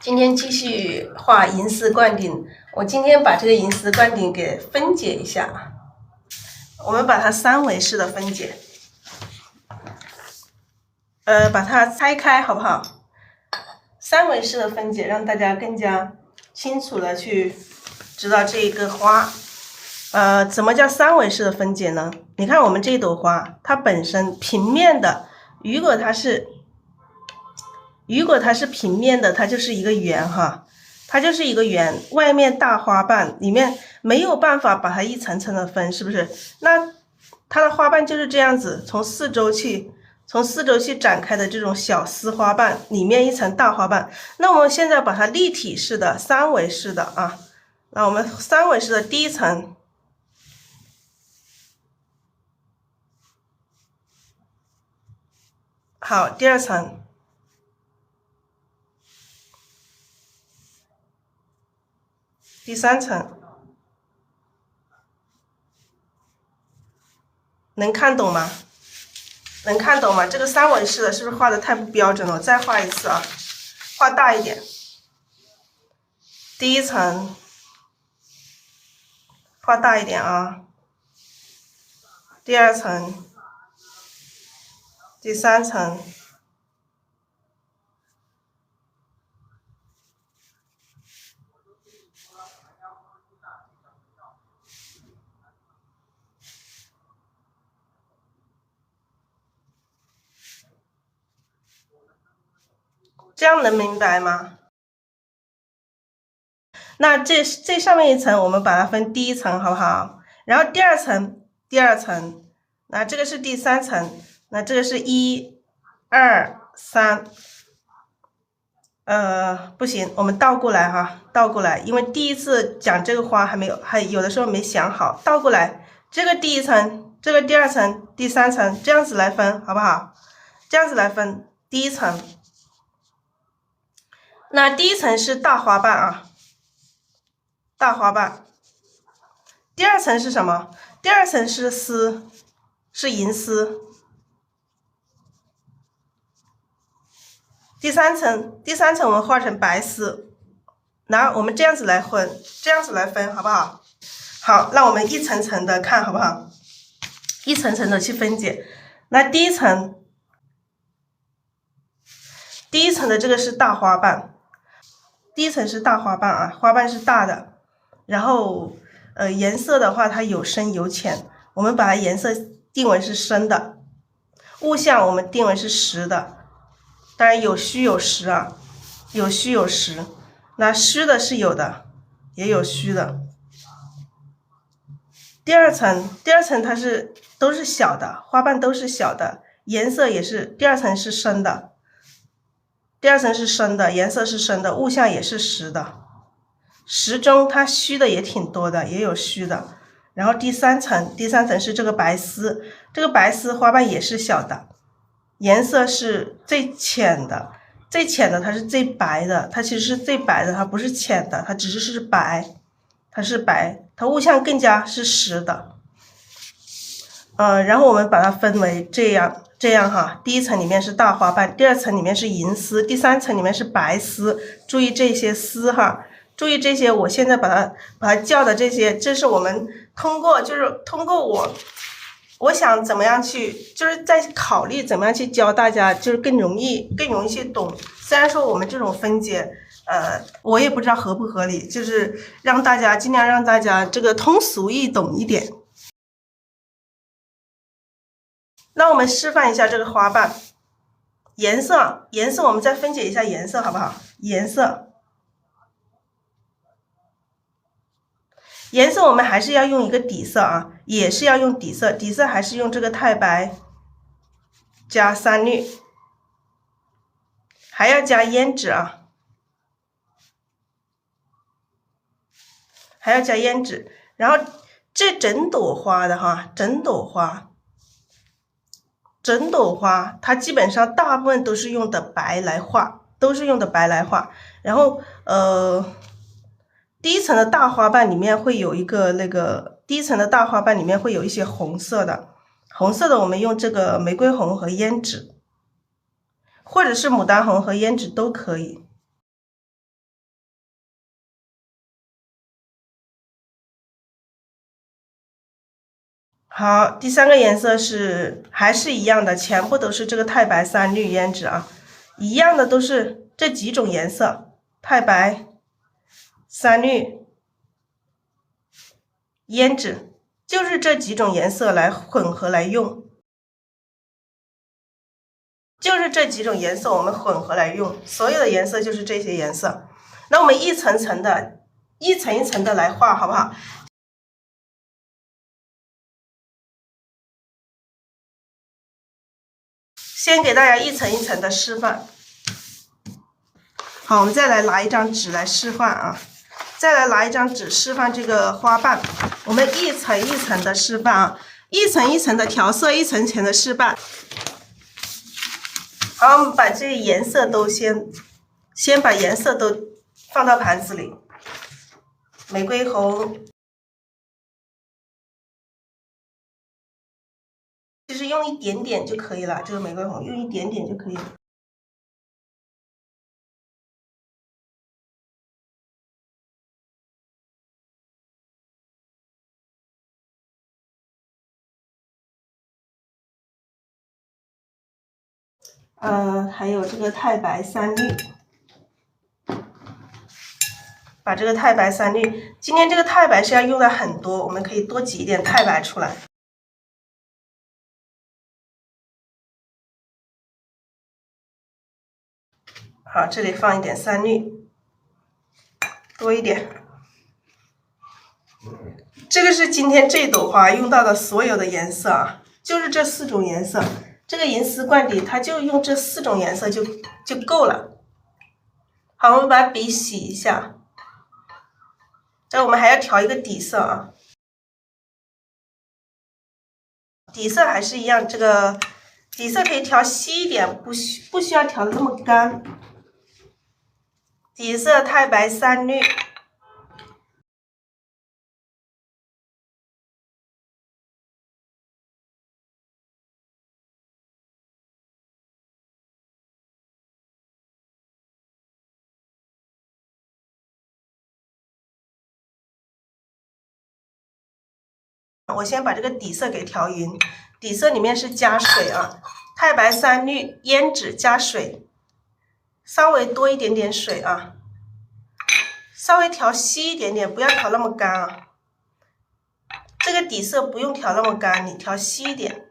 今天继续画银丝灌顶，我今天把这个银丝灌顶给分解一下，我们把它三维式的分解，把它拆开好不好？三维式的分解，让大家更加清楚的去知道这一个花。怎么叫三维式的分解呢？你看我们这朵花，它本身平面的，如果它是平面的，它就是一个圆哈，它就是一个圆，外面大花瓣，里面没有办法把它一层层的分，是不是？那它的花瓣就是这样子，从四周去展开的这种小丝花瓣，里面一层大花瓣。那我们现在把它立体式的、三维式的啊，那我们三维式的第一层。好，第二层，第三层，能看懂吗？能看懂吗？这个三维式的是不是画的太不标准了？我再画一次啊，画大一点。第一层画大一点啊，第二层，第三层。这样能明白吗？那这上面一层我们把它分第一层好不好？然后第二层，那这个是第三层，那这个是1、2、3。不行，我们倒过来哈，倒过来，因为第一次讲这个花还有的时候没想好，倒过来，这个第一层，这个第二层，第三层，这样子来分，好不好？这样子来分，第一层。那第一层是大花瓣啊，大花瓣。第二层是什么？第二层是丝，是银丝。第三层我们画成白丝。然后我们这样子来分，这样子来分，好不好？好，那我们一层层的看，好不好？一层层的去分解。那第一层的这个是大花瓣，第一层是大花瓣啊，花瓣是大的。然后颜色的话，它有深有浅，我们把它颜色定为是深的。物象我们定为是实的，当然有虚有实啊，有虚有实。那虚的是有的，也有虚的。第二层它都是小的，花瓣都是小的，颜色也是第二层是深的，颜色是深的，物象也是实的。实中它虚的也挺多的，也有虚的。然后第三层是这个白丝，这个白丝花瓣也是小的，颜色是最浅的，它是最白的，它其实是最白的，它不是浅的，它只是白，它是白，它物象更加是实的。然后我们把它分为这样哈，第一层里面是大花瓣，第二层里面是银丝，第三层里面是白丝。注意这些丝哈，注意这些，我现在把它叫的这些，这是我们通过我想怎么样去，就是在考虑怎么样去教大家，就是更容易去懂。虽然说我们这种分解，我也不知道合不合理，就是尽量让大家这个通俗易懂一点。那我们示范一下这个花瓣颜色，我们再分解一下颜色好不好？颜色我们还是要用一个底色啊，也是要用底色，还是用这个太白加三绿，还要加胭脂啊，还要加胭脂。然后这整朵花的哈，整朵花它基本上大部分都是用的白来画，然后第一层的大花瓣里面会有一个第一层的大花瓣里面会有一些红色的，我们用这个玫瑰红和胭脂，或者是牡丹红和胭脂都可以。好，第3个颜色是还是一样的，全部都是这个太白3绿胭脂啊，一样的都是这几种颜色，太白、3绿、胭脂，就是这几种颜色来混合来用，就是这几种颜色我们混合来用，所有的颜色就是这些颜色。那我们一层一层的来画，好不好？先给大家一层一层的示范。好，我们再来拿一张纸来示范啊，再来拿一张纸示范这个花瓣。我们一层一层的示范啊，一层一层的调色，一层层的示范。好，我们把这个颜色都先把颜色都放到盘子里，玫瑰红。其实用一点点就可以了，这个玫瑰红用一点点就可以了。还有这个太白3绿，把这个太白3绿，今天这个太白是要用的很多，我们可以多挤一点太白出来。好，这里放一点3绿，多一点。这个是今天这朵花用到的所有的颜色啊，就是这4种颜色。这个银丝罐底它就用这4种颜色就够了。好，我们把笔洗一下。这我们还要调一个底色啊，底色还是一样，这个底色可以调稀一点，不需要调的那么干。底色太白3绿。我先把这个底色给调匀，底色里面是加水啊，太白3绿胭脂加水，稍微多一点点水啊，稍微调稀一点点，不要调那么干啊。这个底色不用调那么干，你调稀一点。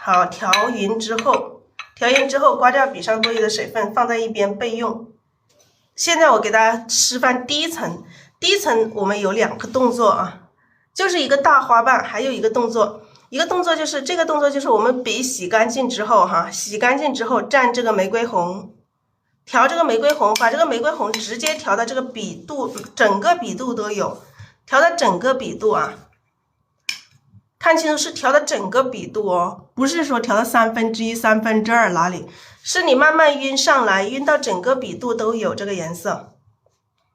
好，调匀之后刮掉笔上多余的水分，放在一边备用。现在我给大家示范第一层，第一层我们有2个动作啊，就是一个大花瓣，还有一个动作，就是这个动作就是我们笔洗干净之后洗干净之后蘸这个玫瑰红，调这个玫瑰红，把这个玫瑰红直接调到这个笔肚，整个笔肚都有，调到整个笔肚啊。看清楚是调的整个笔肚哦，不是说调到1/3、2/3哪里，是你慢慢晕上来，晕到整个笔肚都有这个颜色，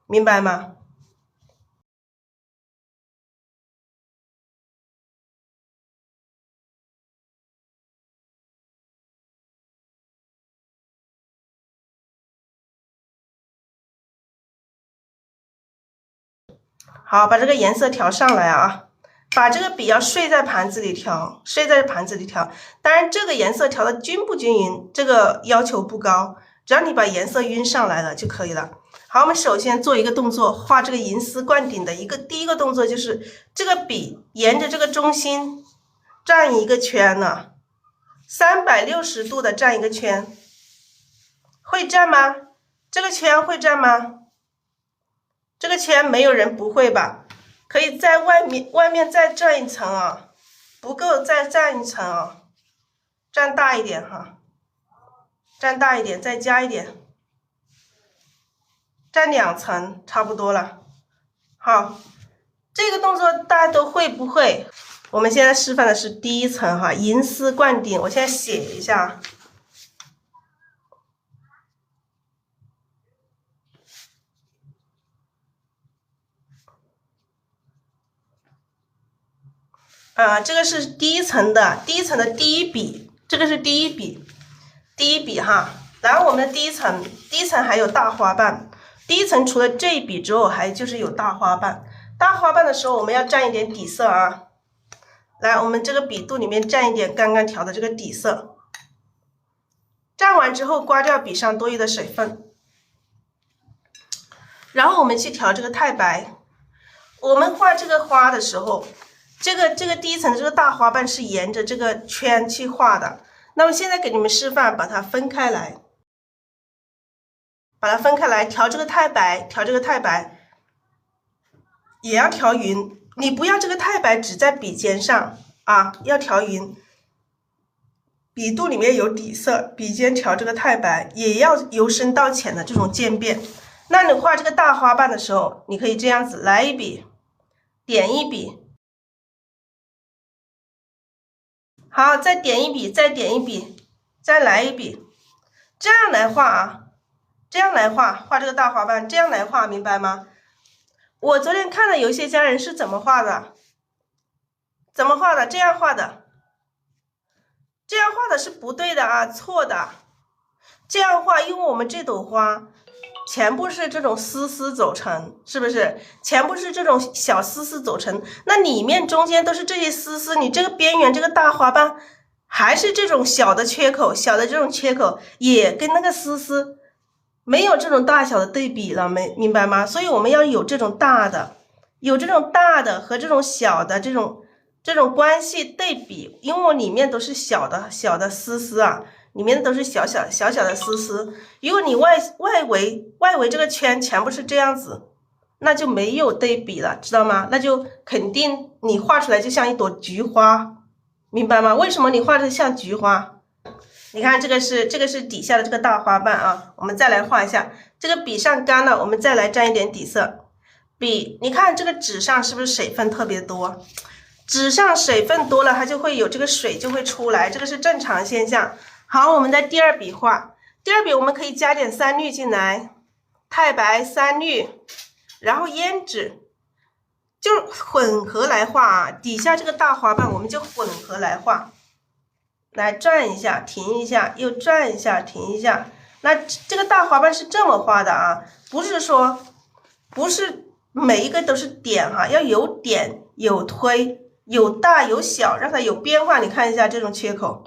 明白吗？好，把这个颜色调上来啊。把这个笔要睡在盘子里调，当然这个颜色调的均不均匀，这个要求不高，只要你把颜色晕上来了就可以了。好，我们首先做一个动作，画这个银丝灌顶的第一个动作就是这个笔沿着这个中心转一个圈呢，360度的转一个圈，会转吗？这个圈会转吗？这个圈没有人不会吧？可以在外面再蘸一层啊，不够再蘸一层啊，蘸大一点哈，蘸大一点，再加一点，蘸2层差不多了。好，这个动作大家都会不会？我们现在示范的是第一层哈，银丝灌顶。我现在写一下。这个是第一层的第一笔，这个是第一笔哈。然后我们的第一层还有大花瓣，第一层除了这一笔之后，还就是有大花瓣。大花瓣的时候，我们要蘸一点底色啊。来，我们这个笔肚里面蘸一点刚刚调的这个底色，蘸完之后刮掉笔上多余的水分，然后我们去调这个太白。我们画这个花的时候，这个第一层的这个大花瓣是沿着这个圈去画的。那么现在给你们示范，把它分开来，调这个太白，也要调匀。你不要这个太白只在笔尖上啊，要调匀。笔肚里面有底色，笔尖调这个太白，也要由深到浅的这种渐变。那你画这个大花瓣的时候，你可以这样子来一笔，点一笔，好，再点一笔，再点一笔，再来一笔，这样来画啊，这样来画这个大花瓣，这样来画，明白吗？我昨天看了有一些家人是怎么画的？这样画的，这样画的是不对的啊，错的。这样画，因为我们这朵花全部是这种丝丝走成，是不是？全部是这种小丝丝走成，那里面中间都是这些丝丝，你这个边缘这个大花瓣还是这种小的缺口，也跟那个丝丝没有这种大小的对比了，明白吗？所以我们要有这种大的和这种小的这种关系对比，因为我里面都是小的丝丝啊，里面都是小小的丝丝。如果你外围这个圈全部是这样子，那就没有对比了，知道吗？那就肯定你画出来就像一朵菊花，明白吗？为什么你画的像菊花？你看这个是底下的这个大花瓣啊，我们再来画一下。这个笔上干了，我们再来沾一点底色。你看这个纸上是不是水分特别多？纸上水分多了，它就会有这个水就会出来，这个是正常现象。好，我们在第二笔画，第二笔我们可以加点3绿进来，太白3绿，然后胭脂，就混合来画啊。底下这个大花瓣我们就混合来画。来转一下，停一下，又转一下，停一下。那这个大花瓣是这么画的啊，不是每一个都是点哈，要有点有推，有大有小，让它有变化。你看一下这种缺口，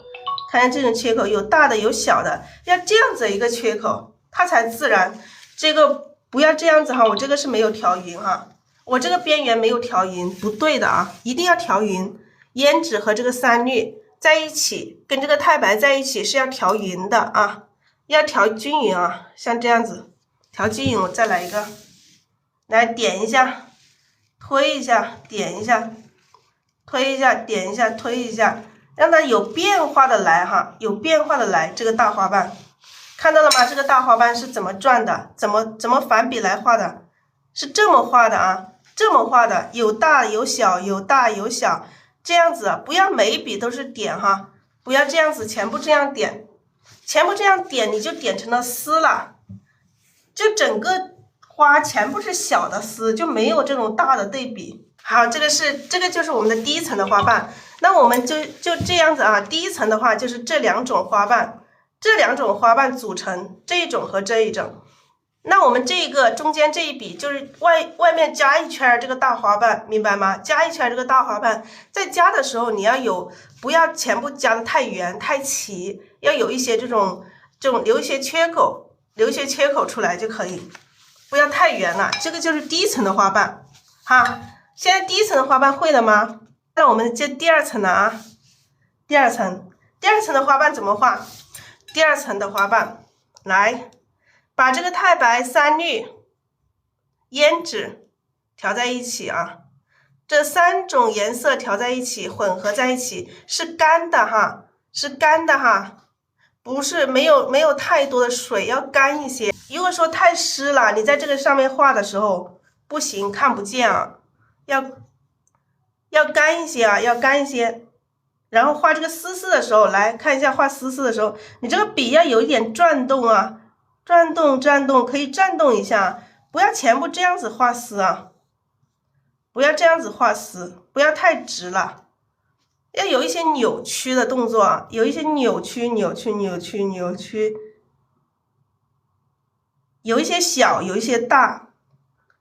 有大的有小的，要这样子一个缺口，它才自然。这个不要这样子哈，我这个是没有调匀哈，我这个边缘没有调匀，不对的啊，一定要调匀。胭脂和这个3绿在一起，跟这个太白在一起是要调匀的啊，要调均匀啊，像这样子调均匀。我再来一个，来点一下，推一下，点一下，推一下，点一下，推一下，让它有变化的来哈，有变化的来。这个大花瓣看到了吗？这个大花瓣是怎么转的？怎么反笔来画的？是这么画的啊，这么画的，有大有小，有大有小。这样子不要每一笔都是点哈，不要这样子全部这样点，你就点成了丝了，就整个花全部是小的丝，就没有这种大的对比。好，这个就是我们的第一层的花瓣。那我们就这样子啊，第一层的话就是这2种花瓣，组成这一种和这一种。那我们这个中间这一笔就是外面加一圈这个大花瓣，明白吗？加一圈这个大花瓣，在加的时候你要不要全部加的太圆太齐，要有一些这种留一些缺口出来就可以，不要太圆了。这个就是第一层的花瓣。好，现在第一层的花瓣会了吗？那我们接第二层了啊。第二层的花瓣怎么画？第二层的花瓣来。把这个太白3绿胭脂调在一起啊，这3种颜色调在一起，混合在一起，是干的哈，是干的哈，不是没有太多的水，要干一些。如果说太湿了，你在这个上面画的时候不行，看不见啊，要干一些啊，要干一些。然后画这个丝丝的时候，来看一下画丝丝的时候，你这个笔要有一点转动啊，转动，可以转动一下，不要全部这样子画丝啊，不要这样子画丝，不要太直了，要有一些扭曲的动作啊，有一些扭曲，有一些小，有一些大，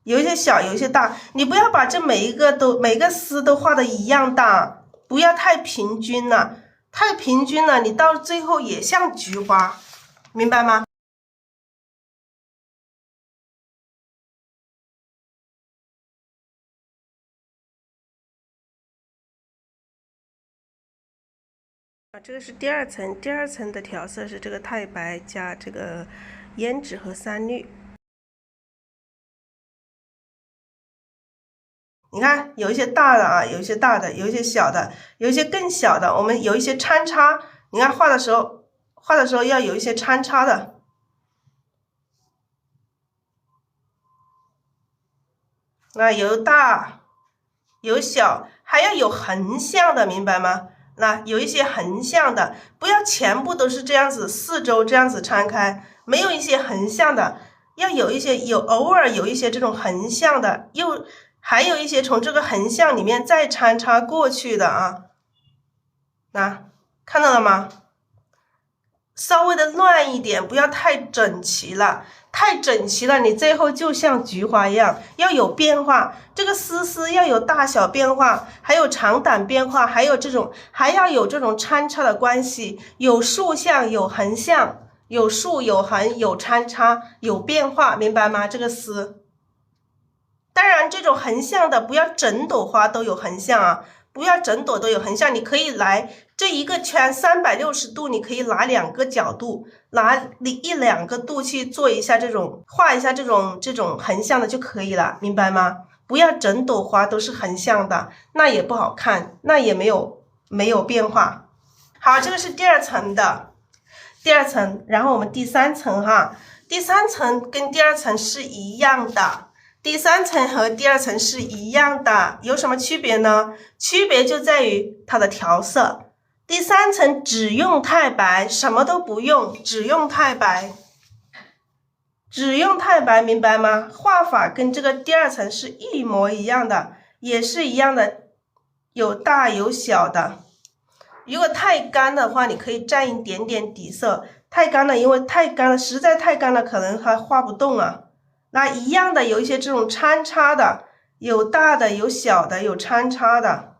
有一些小，有一些大，你不要把这每个丝都画的一样大，不要太平均了，太平均了，你到最后也像菊花，明白吗？这个是第2层，第2层的调色是这个太白加这个胭脂和3绿。你看，有一些大的啊，有一些大的，有一些小的，有一些更小的。我们有一些参差，你看画的时候要有一些参差的。那有大有小，还要有横向的，明白吗？那有一些横向的，不要全部都是这样子4周这样子摊开，没有一些横向的，要有一些偶尔有一些这种横向的，还有一些从这个横向里面再参差过去的啊。那看到了吗？稍微的乱一点，不要太整齐了。太整齐了，你最后就像菊花一样，要有变化。这个丝要有大小变化，还有长短变化，还要有这种参差的关系，有竖向，有横向，有竖有横，有参差，有变化，明白吗？这个丝。当然，这种横向的不要整朵花都有横向啊，不要整朵都有横向，你可以来这一个圈360度，你可以拿2个角度，拿1-2个度去做一下这种画一下这种横向的就可以了，明白吗？不要整朵花都是横向的，那也不好看，那也没有变化。好，这个是第2层的，第2层，然后我们第3层哈，第3层跟第2层是一样的。第3层和第2层是一样的，有什么区别呢？区别就在于它的调色。第3层只用太白，什么都不用，只用太白，明白吗？画法跟这个第2层是一模一样的，也是一样的，有大有小的。如果太干的话，你可以蘸一点点底色。太干了，因为太干了，实在太干了，可能还画不动啊。那一样的，有一些这种参差的，有大的，有小的，有参差的。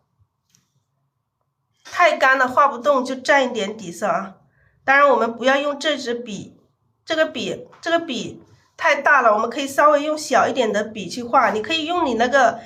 太干了画不动，就蘸一点底色啊。当然，我们不要用这支笔，这个笔太大了，我们可以稍微用小一点的笔去画。你可以用你那个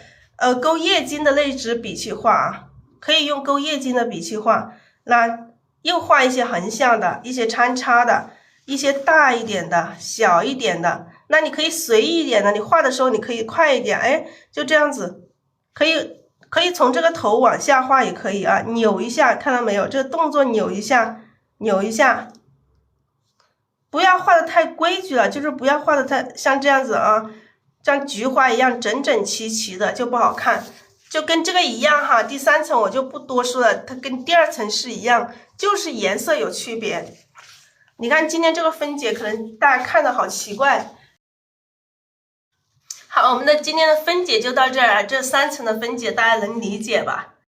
勾叶金的那支笔去画啊，可以用勾叶金的笔去画。那又画一些横向的，一些参差的，一些大一点的，小一点的。那你可以随意一点的，你画的时候你可以快一点，哎，就这样子，可以从这个头往下画也可以啊，扭一下，看到没有？这个动作扭一下，不要画的太规矩了，就是不要画的太像这样子啊，像菊花一样整整齐齐的就不好看，就跟这个一样哈。第3层我就不多说了，它跟第2层是一样，就是颜色有区别。你看今天这个分解，可能大家看的好奇怪。好，我们的今天的分解就到这儿，这3层的分解大家能理解吧？